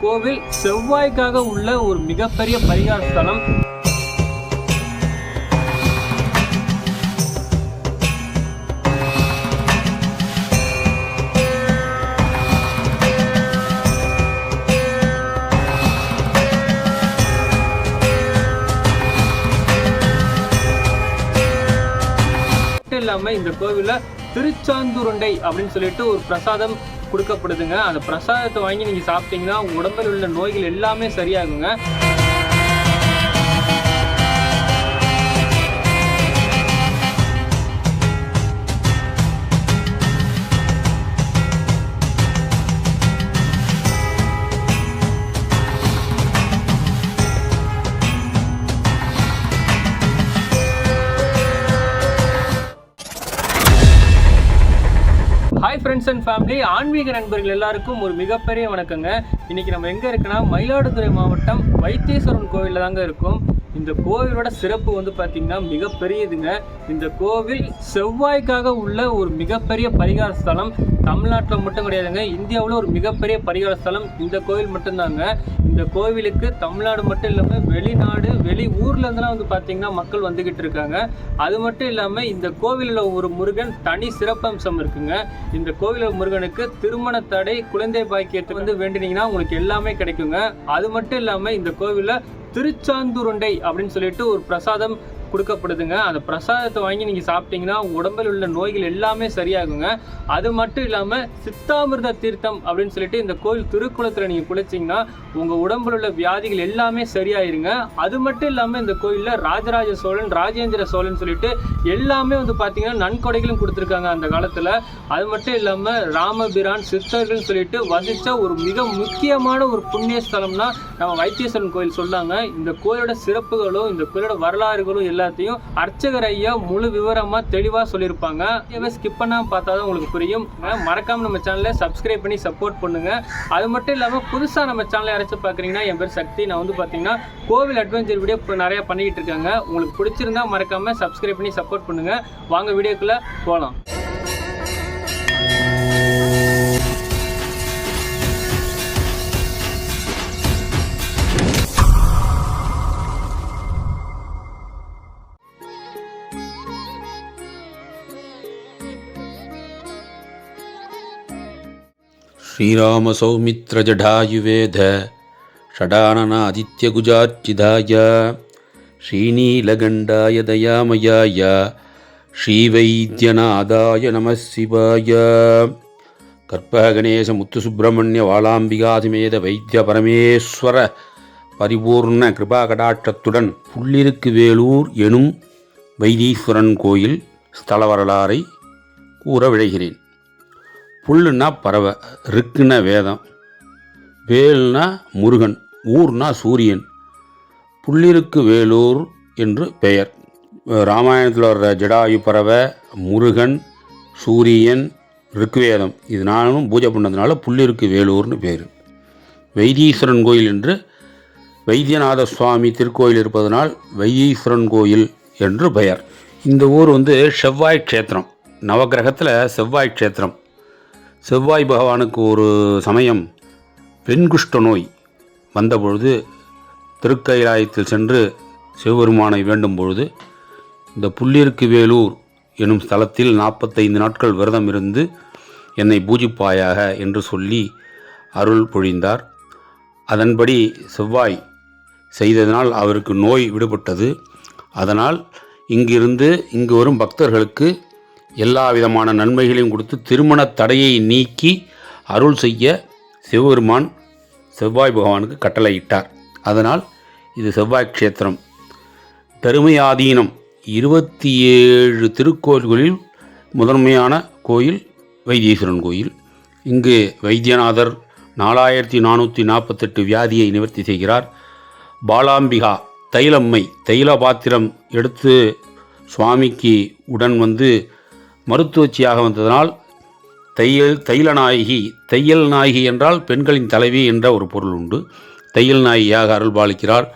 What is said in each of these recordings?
கோவில் செவ்வாய்க்காக உள்ள ஒரு மிகப்பெரிய பரிகார ஸ்தலம். இல்லாம இந்த கோவில்ல திருச்சாந்துருண்டை அப்படின்னு சொல்லிட்டு ஒரு பிரசாதம் கொடுக்கப்படுதுங்க. அந்த பிரசாதத்தை வாங்கி நீங்க சாப்பிட்டீங்கன்னா உங்க உடம்பில் உள்ள நோய்கள் எல்லாமே சரியாகுங்க. ஹாய் ஃப்ரெண்ட்ஸ் அண்ட் ஃபேமிலி, ஆன்மீக நண்பர்கள் எல்லாருக்கும் ஒரு மிகப்பெரிய வணக்கங்க. இன்றைக்கி நம்ம எங்கே இருக்குன்னா மயிலாடுதுறை மாவட்டம் வைத்தீஸ்வரன் கோவிலில் தாங்க இருக்கும். இந்த கோவிலோட சிறப்பு வந்து பார்த்திங்கன்னா மிகப்பெரியதுங்க. இந்த கோவில் செவ்வாய்க்காக உள்ள ஒரு மிகப்பெரிய பரிகார ஸ்தலம். தமிழ்நாட்டில் மட்டும் கிடையாதுங்க, இந்தியாவில் ஒரு மிகப்பெரிய பரிகார ஸ்தலம் இந்த கோவில் மட்டும்தாங்க. இந்த கோவிலுக்கு தமிழ்நாடு மட்டும் இல்லாமல் வெளிநாடு வெளி ஊர்லேருந்துலாம் வந்து பார்த்திங்கன்னா மக்கள் வந்துக்கிட்டு இருக்காங்க. அது மட்டும் இல்லாமல் இந்த கோவிலில் ஒரு முருகன் தனி சிறப்பம்சம் இருக்குங்க. இந்த கோவில் முருகனுக்கு திருமண தடை, குழந்தை பாக்கியத்தை வந்து வேண்டினீங்கன்னா உங்களுக்கு எல்லாமே கிடைக்குங்க. அது மட்டும் இல்லாமல் இந்த கோவிலில் திருச்சாந்துருண்டை அப்படின்னு சொல்லிட்டு ஒரு பிரசாதம் கொடுக்கப்படுதுங்க. அந்த பிரசாதத்தை வாங்கி நீங்கள் சாப்பிட்டீங்கன்னா உங்கள் உடம்பில் உள்ள நோய்கள் எல்லாமே சரியாகுங்க. அது மட்டும் இல்லாமல் சித்தாமிர்த தீர்த்தம் அப்படின்னு சொல்லிட்டு இந்த கோவில் திருக்குளத்தில் நீங்கள் குளிச்சிங்கன்னா உங்கள் உடம்பில் உள்ள வியாதிகள் எல்லாமே சரியாயிருங்க. அது மட்டும் இல்லாமல் இந்த கோவிலில் ராஜராஜ சோழன், ராஜேந்திர சோழன் சொல்லிட்டு எல்லாமே வந்து பார்த்தீங்கன்னா நன்கொடைகளும் கொடுத்துருக்காங்க அந்த காலத்தில். அது மட்டும் இல்லாமல் ராமபிரான், சித்தர்கள் சொல்லிட்டு வசித்த ஒரு மிக முக்கியமான ஒரு புண்ணிய ஸ்தலம்னா நம்ம வைத்தீஸ்வரன் கோயில் சொல்லாங்க. இந்த கோயிலோட சிறப்புகளும் இந்த கோயிலோட வரலாறுகளும் எல்லாத்தையும் அர்ச்சகர் ஐயா முழு விவரமா தெளிவா சொல்லியிருப்பாங்க. ஸ்கிப் பண்ணாம பார்த்தாதான் உங்களுக்கு புரியும். மறக்காம நம்ம சேனலை சப்ஸ்கிரைப் பண்ணி சப்போர்ட் பண்ணுங்க. அது மட்டும் இல்லாம புதுசா நம்ம சேனலை யாராச்சும் பாக்குறீங்கன்னா, என் பேர் சக்தி. நான் வந்து பாத்தீங்கன்னா கோவில் அட்வென்ச்சர் வீடியோ நிறைய பண்ணிட்டு இருக்காங்க. உங்களுக்கு பிடிச்சிருந்தா மறக்காம சப்ஸ்கிரைப் பண்ணி சப்போர்ட் பண்ணுங்க. வாங்க வீடியோக்குள்ள போலாம். ஸ்ரீராம சௌமித்ர ஜடாயுவேத ஷடானனாதித்யகுஜார்ச்சிதாய ஸ்ரீநீலகண்டாய தயாமயாய ஸ்ரீவைத்யநாதாய நம சிவாய. கற்பகணேச முத்துசுப்பிரமணிய வாளாம்பிகாதிமேத வைத்திய பரமேஸ்வர பரிபூர்ண கிருபாகடாட்சத்துடன் புள்ளிருக்கு வேலூர் எனும் வைத்தீஸ்வரன் கோயில் ஸ்தல வரலாறை கூற விழைகிறேன். புல்லுன்னா பறவை, ருக்குன்னா வேதம், வேல்னா முருகன், ஊர்னா சூரியன். புள்ளிருக்கு வேலூர் என்று பெயர். ராமாயணத்தில் வர்ற ஜடாயு பறவை, முருகன், சூரியன், ருக்குவேதம் இது நானும் பூஜை பண்ணதுனால புள்ளிருக்கு வேலூர்னு பேர். வைத்தீஸ்வரன் கோயில் என்று வைத்தியநாத சுவாமி திருக்கோயில் இருப்பதனால் வைத்தீஸ்வரன் கோயில் என்று பெயர். இந்த ஊர் வந்து செவ்வாய் க்ஷேத்திரம், நவகிரகத்தில் செவ்வாய் க்ஷேத்திரம். செவ்வாய் பகவானுக்கு ஒரு சமயம் வெண்குஷ்ட நோய் வந்தபொழுது திருக்கைலாயத்தில் சென்று சிவபெருமானை வேண்டும் பொழுது இந்த புள்ளிருக்கு வேலூர் எனும் ஸ்தலத்தில் 45 நாட்கள் விரதம் இருந்து என்னை பூஜிப்பாயாக என்று சொல்லி அருள் பொழிந்தார். அதன்படி செவ்வாய் செய்ததனால் அவருக்கு நோய் விடுபட்டது. அதனால் இங்கிருந்து இங்கு வரும் பக்தர்களுக்கு எல்லா விதமான நன்மைகளையும் கொடுத்து திருமண தடையை நீக்கி அருள் செய்ய சிவபெருமான் செவ்வாய் பகவானுக்கு கட்டளையிட்டார். அதனால் இது செவ்வாய் க்ஷேத்திரம். தருமையாதீனம் 27 திருக்கோயில்களில் முதன்மையான கோயில் வைத்தீஸ்வரன் கோயில். இங்கு வைத்தியநாதர் 4448 வியாதியை நிவர்த்தி செய்கிறார். பாலாம்பிகா தைலம்மை தைல பாத்திரம் எடுத்து சுவாமிக்கு உடன் வந்து மருத்துவச்சியாக வந்ததனால் தையல் நாயகி என்றால் பெண்களின் தலைவி என்ற ஒரு பொருள் உண்டு. தையல் நாயகியாக அருள்பாலிக்கிறார்.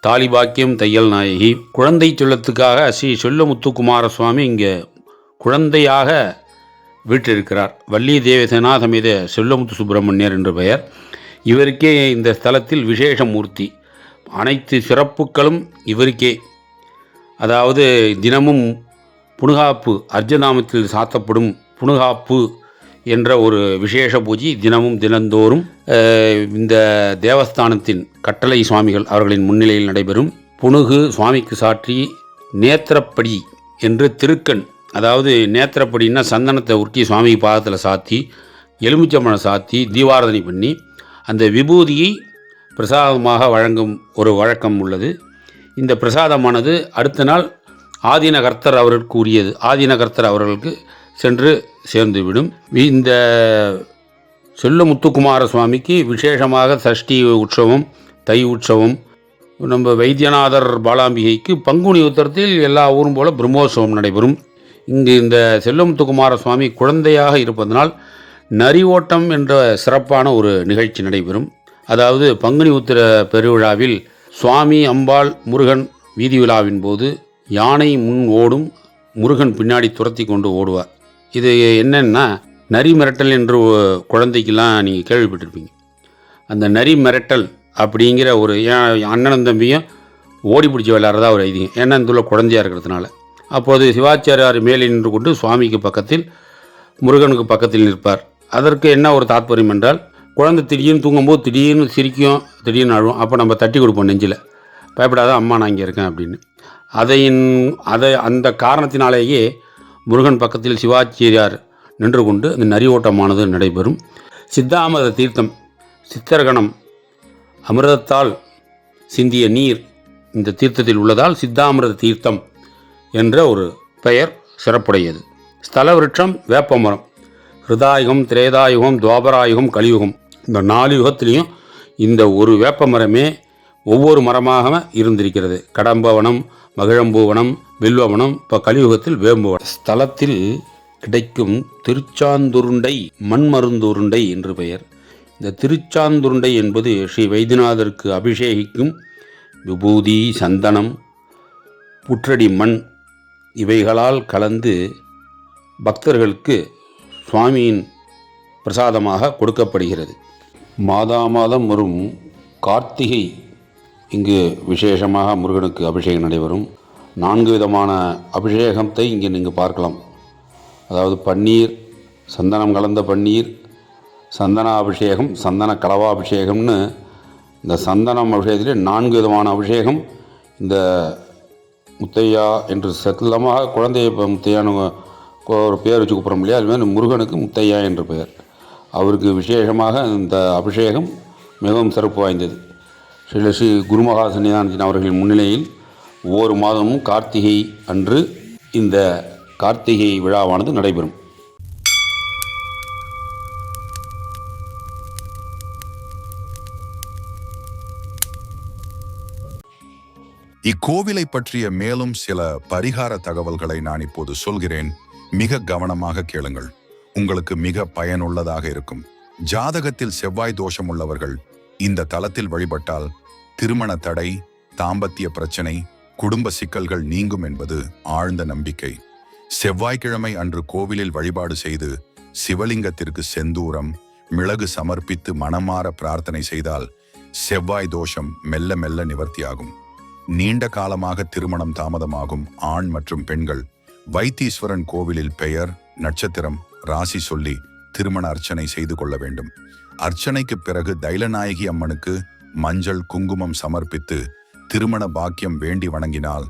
தாலிபாக்கியம் தையல் நாயகி. குழந்தை சொல்லத்துக்காக ஸ்ரீ சொல்லமுத்துக்குமார சுவாமி இங்கே குழந்தையாக வீற்றிருக்கிறார். வள்ளி தேவசேனா சமேத சொல்லமுத்து சுப்பிரமணியர் என்று பெயர். இவருக்கே இந்த ஸ்தலத்தில் விசேஷ மூர்த்தி. அனைத்து சிறப்புகளும் இவருக்கே. அதாவது தினமும் புனுகாப்பு, அர்ஜநாமத்தில் சாத்தப்படும் புனுகாப்பு என்ற ஒரு விசேஷ பூஜை தினந்தோறும் இந்த தேவஸ்தானத்தின் கட்டளை சுவாமிகள் அவர்களின் முன்னிலையில் நடைபெறும். புனுகு சுவாமிக்கு சாற்றி நேத்திரப்படி என்று திருக்கண், அதாவது நேத்திரப்படின்னா சந்தனத்தை உருட்டி சுவாமி பாதத்தில் சாத்தி எலுமிச்சம்பழம் சாத்தி தீபாராதனை பண்ணி அந்த விபூதியை பிரசாதமாக வழங்கும் ஒரு வழக்கம் உள்ளது. இந்த பிரசாதமானது அடுத்த நாள் ஆதீனகர்த்தர் அவர்களுக்கு உரியது. ஆதீனகர்த்தர் அவர்களுக்கு சென்று சேர்ந்துவிடும். இந்த செல்லமுத்துக்குமார சுவாமிக்கு விசேஷமாக சஷ்டி உற்சவம், தை உற்சவம், நம்ம வைத்தியநாதர் பாலாம்பிகைக்கு பங்குனி உத்தரத்தில் எல்லா ஊரும் போல பிரம்மோற்சவம் நடைபெறும். இங்கு இந்த செல்லமுத்துக்குமார சுவாமி குழந்தையாக இருப்பதனால் நரி ஓட்டம் என்ற சிறப்பான ஒரு நிகழ்ச்சி நடைபெறும். அதாவது பங்குனி உத்திர பெருவிழாவில் சுவாமி, அம்பாள், முருகன் வீதி விழாவின் போது யானை முன் ஓடும், முருகன் பின்னாடி துரத்தி கொண்டு ஓடுவார். இது என்னன்னா நரி மிரட்டல் என்று குழந்தைக்கெல்லாம் நீங்கள் கேள்விப்பட்டிருப்பீங்க. அந்த நரி மிரட்டல் அப்படிங்கிற ஒரு அண்ணனும் தம்பியும் ஓடி பிடிச்சி விளையாடுறதா ஒரு ஐதீகம். ஏன்னா இந்த குழந்தையாக இருக்கிறதுனால. அப்போது சிவாச்சாரியார் மேலே நின்று கொண்டு சுவாமிக்கு பக்கத்தில், முருகனுக்கு பக்கத்தில் நிற்பார். அதற்கு என்ன ஒரு தாத்பரியம் என்றால், குழந்தை திடீர்னு தூங்கும்போது திடீர்னு சிரிக்கும், திடீர்னு அழுவும். அப்போ நம்ம தட்டி கொடுப்போம் நெஞ்சில், பயப்படாத அம்மா நான் இங்கே இருக்கேன் அப்படின்னு. அந்த காரணத்தினாலேயே முருகன் பக்கத்தில் சிவாச்சாரியார் நின்று கொண்டு அந்த நரி ஓட்டமானது நடைபெறும். சித்தாமிரத தீர்த்தம், சித்தர்கணம் அமிர்தத்தால் சிந்திய நீர் இந்த தீர்த்தத்தில் உள்ளதால் சித்தாமிரத தீர்த்தம் என்ற ஒரு பெயர் சிறப்புடையது. ஸ்தல விருட்சம் வேப்பமரம். ஹிருதாயுகம், திரேதாயுகம், துவாபராயுகம், கலியுகம், இந்த 4 யுகத்திலையும் இந்த ஒரு வேப்பமரமே ஒவ்வொரு மரமாக இருந்திருக்கிறது. கடம்பவனம், மகிழம்பூவனம், வில்வவனம், இப்போ கலியுகத்தில் வேம்புவனம். ஸ்தலத்தில் கிடைக்கும் திருச்சாந்துருண்டை, மண்மருந்துருண்டை என்று பெயர். இந்த திருச்சாந்துருண்டை என்பது ஸ்ரீ வைத்தியநாதருக்கு அபிஷேகிக்கும் விபூதி, சந்தனம், புற்றடி மண் இவைகளால் கலந்து பக்தர்களுக்கு சுவாமியின் பிரசாதமாக கொடுக்கப்படுகிறது. மாதம் வரும் கார்த்திகை இங்கு விசேஷமாக முருகனுக்கு அபிஷேகம் நடைபெறும். 4 விதமான அபிஷேகத்தை இங்கே நீங்கள் பார்க்கலாம். அதாவது பன்னீர், சந்தனம் கலந்த பன்னீர், சந்தன அபிஷேகம், சந்தன கலவாபிஷேகம்னு இந்த சந்தனம் அபிஷேகத்திலே 4 விதமான அபிஷேகம். இந்த முத்தையா என்று செல்லமாக குழந்தைய இப்போ முத்தையான்னு ஒரு பேர் வச்சு கூப்பிட்றோம் இல்லையா, அதுமாதிரி முருகனுக்கு முத்தையா என்று பெயர். அவருக்கு விசேஷமாக இந்த அபிஷேகம் மிகவும் சிறப்பு வாய்ந்தது. ஸ்ரீ குருமகா சன்னிதானத்தின் அவர்களின் முன்னிலையில் ஒவ்வொரு மாதமும் கார்த்திகை அன்று இந்த கார்த்திகை விழாவானது நடைபெறும். இக்கோவிலை பற்றிய மேலும் சில பரிகார தகவல்களை நான் இப்போது சொல்கிறேன். மிக கவனமாக கேளுங்கள். உங்களுக்கு மிக பயனுள்ளதாக இருக்கும். ஜாதகத்தில் செவ்வாய் தோஷம் உள்ளவர்கள் இந்த தலத்தில் வழிபட்டால் திருமண தடை, தாம்பத்திய பிரச்சனை, குடும்ப சிக்கல்கள் நீங்கும் என்பது ஆழ்ந்த நம்பிக்கை. செவ்வாய்க்கிழமை அன்று கோவிலில் வழிபாடு செய்து சிவலிங்கத்திற்கு செந்தூரம், மிளகு சமர்ப்பித்து மனமாற பிரார்த்தனை செய்தால் செவ்வாய் தோஷம் மெல்ல மெல்ல நிவர்த்தியாகும். நீண்ட காலமாக திருமணம் தாமதமாகும் ஆண் மற்றும் பெண்கள் வைத்தீஸ்வரன் கோவிலில் பெயர், நட்சத்திரம், ராசி சொல்லி திருமண அர்ச்சனை செய்து கொள்ள வேண்டும். அர்ச்சனைக்கு பிறகு தைலநாயகி அம்மனுக்கு மஞ்சள், குங்குமம் சமர்ப்பித்து திருமண பாக்கியம் வேண்டி வணங்கினால்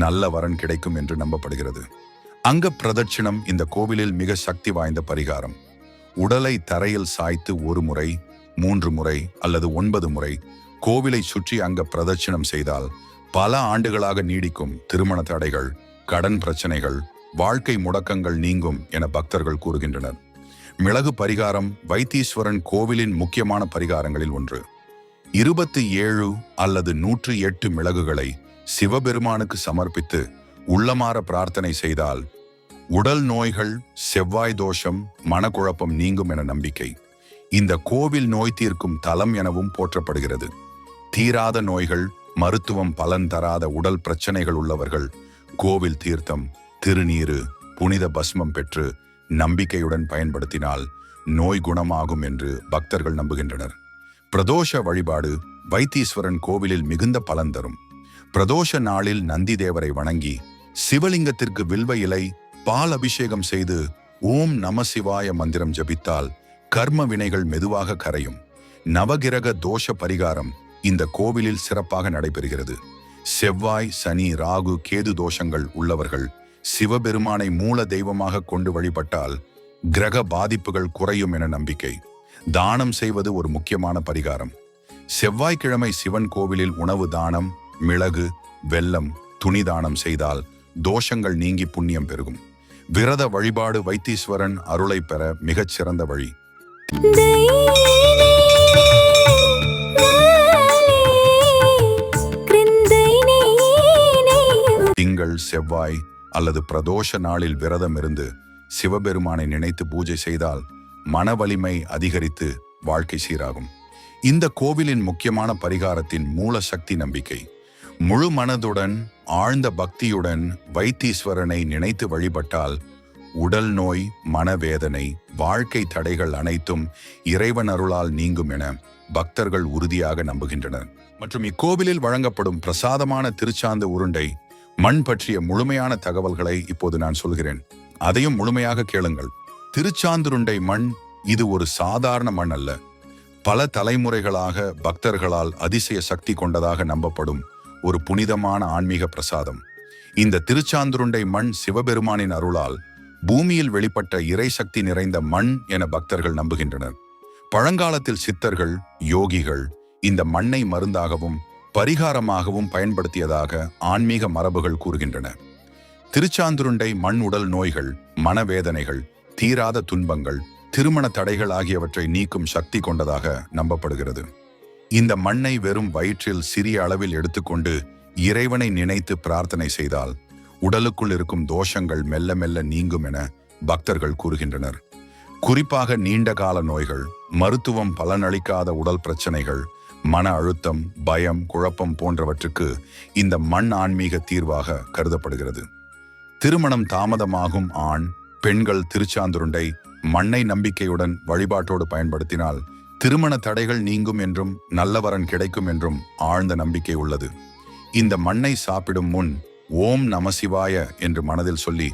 நல்ல வரன் கிடைக்கும் என்று நம்பப்படுகிறது. அங்க பிரதட்சிணம் இந்த கோவிலில் மிக சக்தி வாய்ந்த பரிகாரம். உடலை தரையில் சாய்த்து 1 முறை, 3 முறை அல்லது 9 முறை கோவிலை சுற்றி அங்க பிரதட்சிணம் செய்தால் பல ஆண்டுகளாக நீடிக்கும் திருமண தடைகள், கடன் பிரச்சனைகள், வாழ்க்கை முடக்கங்கள் நீங்கும் என பக்தர்கள் கூறுகின்றனர். மிளகு பரிகாரம் வைத்தீஸ்வரன் கோவிலின் முக்கியமான பரிகாரங்களில் ஒன்று. 27 அல்லது 108 மிளகுகளை சிவபெருமானுக்கு சமர்ப்பித்து உள்ளமாற பிரார்த்தனை செய்தால் உடல் நோய்கள், செவ்வாய் தோஷம், மனக்குழப்பம் நீங்கும் என நம்பிக்கை. இந்த கோவில் நோய் தீர்க்கும் தலம் எனவும் போற்றப்படுகிறது. தீராத நோய்கள், மருத்துவம் பலன் தராத உடல் பிரச்சனைகள் உள்ளவர்கள் கோவில் தீர்த்தம், திருநீரு, புனித பஸ்மம் பெற்று நம்பிக்கையுடன் பயன்படுத்தினால் நோய் குணமாகும் என்று பக்தர்கள் நம்புகின்றனர். பிரதோஷ வழிபாடு வைத்தீஸ்வரன் கோவிலில் மிகுந்த பலன் தரும். பிரதோஷ நாளில் நந்தி தேவரை வணங்கி சிவலிங்கத்திற்கு வில்வ இலை பால் அபிஷேகம் செய்து ஓம் நம சிவாய மந்திரம் ஜபித்தால் கர்ம வினைகள் மெதுவாக கரையும். நவகிரக தோஷ பரிகாரம் இந்த கோவிலில் சிறப்பாக நடைபெறுகிறது. செவ்வாய், சனி, ராகு, கேது தோஷங்கள் உள்ளவர்கள் சிவபெருமானை மூல தெய்வமாக கொண்டு வழிபட்டால் கிரக பாதிப்புகள் குறையும் என நம்பிக்கை. தானம் செய்வது ஒரு முக்கியமான பரிகாரம். செவ்வாய்க்கிழமை சிவன் கோவிலில் உணவு தானம், மிளகு, வெல்லம், துணி தானம் செய்தால் தோஷங்கள் நீங்கி புண்ணியம் பெருகும். விரத வழிபாடு வைத்தீஸ்வரன் அருளை பெற மிகச் சிறந்த வழி. திங்கள், செவ்வாய் அல்லது பிரதோஷ நாளில் விரதம் இருந்து சிவபெருமானை நினைத்து பூஜை செய்தால் மன வலிமை அதிகரித்து வாழ்க்கை சீராகும். இந்த கோவிலின் முக்கியமான பரிகாரத்தின் மூல சக்தி நம்பிக்கை. முழு மனதுடன் ஆழ்ந்த பக்தியுடன் வைத்தீஸ்வரனை நினைத்து வழிபட்டால் உடல் நோய், மனவேதனை, வாழ்க்கை தடைகள் அனைத்தும் இறைவன் அருளால் நீங்கும் என பக்தர்கள் உறுதியாக நம்புகின்றனர். மற்றும் இக்கோவிலில் வழங்கப்படும் பிரசாதமான திருச்சாந்து உருண்டை மண் பற்றிய முழுமையான தகவல்களை இப்போது நான் சொல்கிறேன். அதையும் முழுமையாக கேளுங்கள். திருச்சாந்துருண்டை மண் இது ஒரு சாதாரண மண் அல்ல. பல தலைமுறைகளாக பக்தர்களால் அதிசய சக்தி கொண்டதாக நம்பப்படும் ஒரு புனிதமான ஆன்மீக பிரசாதம். இந்த திருச்சாந்துருண்டை மண் சிவபெருமானின் அருளால் பூமியில் வெளிப்பட்ட இறை சக்தி நிறைந்த மண் என பக்தர்கள் நம்புகின்றனர். பழங்காலத்தில் சித்தர்கள், யோகிகள் இந்த மண்ணை மருந்தாகவும் பரிகாரமாகவும் பயன்படுத்தியதாக ஆன்மீக மரபுகள் கூறுகின்றன. திருச்சாந்துருண்டை மண் உடல் நோய்கள், மனவேதனைகள், தீராத துன்பங்கள், திருமண தடைகள் ஆகியவற்றை நீக்கும் சக்தி கொண்டதாக நம்பப்படுகிறது. இந்த மண்ணை வெறும் வயிற்றில் சிறிய அளவில் எடுத்துக்கொண்டு இறைவனை நினைத்து பிரார்த்தனை செய்தால் உடலுக்குள் இருக்கும் தோஷங்கள் மெல்ல மெல்ல நீங்கும் என பக்தர்கள் கூறுகின்றனர். குறிப்பாக நீண்ட கால நோய்கள், மருத்துவம் பலனளிக்காத உடல் பிரச்சனைகள், மன அழுத்தம், பயம், குழப்பம் போன்றவற்றுக்கு இந்த மண் ஆன்மீக தீர்வாக கருதப்படுகிறது. திருமணம் தாமதமாகும் ஆண், பெண்கள் திருச்சாந்துருண்டை மண்ணை நம்பிக்கையுடன் வழிபாட்டோடு பயன்படுத்தினால் திருமண தடைகள் நீங்கும் என்றும் நல்லவரன் கிடைக்கும் என்றும் ஆழ்ந்த நம்பிக்கை உள்ளது. இந்த மண்ணை சாப்பிடும் முன் ஓம் நம சிவாய என்று மனதில் சொல்லி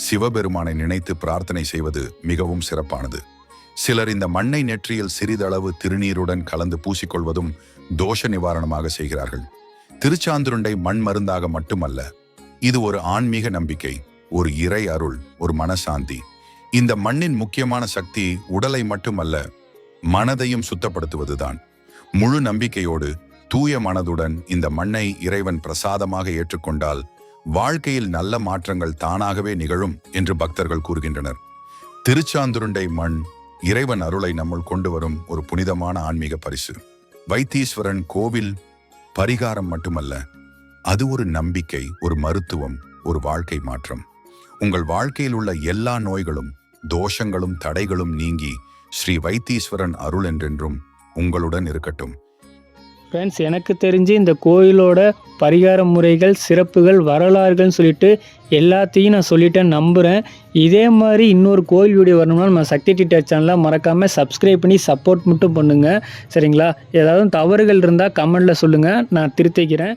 சிவபெருமானை நினைத்து பிரார்த்தனை செய்வது மிகவும் சிறப்பானது. சிலர் இந்த மண்ணை நெற்றியில் சிறிதளவு திருநீருடன் கலந்து பூசிக்கொள்வதும் தோஷ நிவாரணமாக செய்கிறார்கள். திருச்சாந்துருண்டை மண் மருந்தாக மட்டுமல்ல, இது ஒரு ஆன்மீக நம்பிக்கை, ஒரு இறை அருள், ஒரு மனசாந்தி. இந்த மண்ணின் முக்கியமான சக்தி உடலை மட்டுமல்ல, மனதையும் சுத்தப்படுத்துவதுதான். முழு நம்பிக்கையோடு தூய மனதுடன் இந்த மண்ணை இறைவன் பிரசாதமாக ஏற்றுக்கொண்டால் வாழ்க்கையில் நல்ல மாற்றங்கள் தானாகவே நிகழும் என்று பக்தர்கள் கூறுகின்றனர். திருச்சாந்துருண்டை மண் இறைவன் அருளை நம்முள் கொண்டு வரும் ஒரு புனிதமான ஆன்மீக பரிசு. வைத்தீஸ்வரன் கோவில் பரிகாரம் மட்டுமல்ல, அது ஒரு நம்பிக்கை, ஒரு மருத்துவம், ஒரு வாழ்க்கை மாற்றம். உங்கள் வாழ்க்கையில் உள்ள எல்லா நோய்களும், தோஷங்களும், தடைகளும் நீங்கி ஸ்ரீ வைத்தீஸ்வரன் அருள் என்றென்றும் உங்களுடன் இருக்கட்டும். ஃப்ரெண்ட்ஸ், எனக்கு தெரிஞ்சு இந்த கோயிலோட பரிகார முறைகள், சிறப்புகள், வரலாறுகள்னு சொல்லிட்டு எல்லாத்தையும் நான் சொல்லிட்டேன் நம்புகிறேன். இதே மாதிரி இன்னொரு கோயில் வீடியோ வரணும்னா நம்ம சக்தி டிடர் சேனலை மறக்காமல் சப்ஸ்கிரைப் பண்ணி சப்போர்ட் மட்டும் பண்ணுங்கள். சரிங்களா? ஏதாவது தவறுகள் இருந்தால் கமெண்டில் சொல்லுங்கள், நான் திருத்திக்கிறேன்.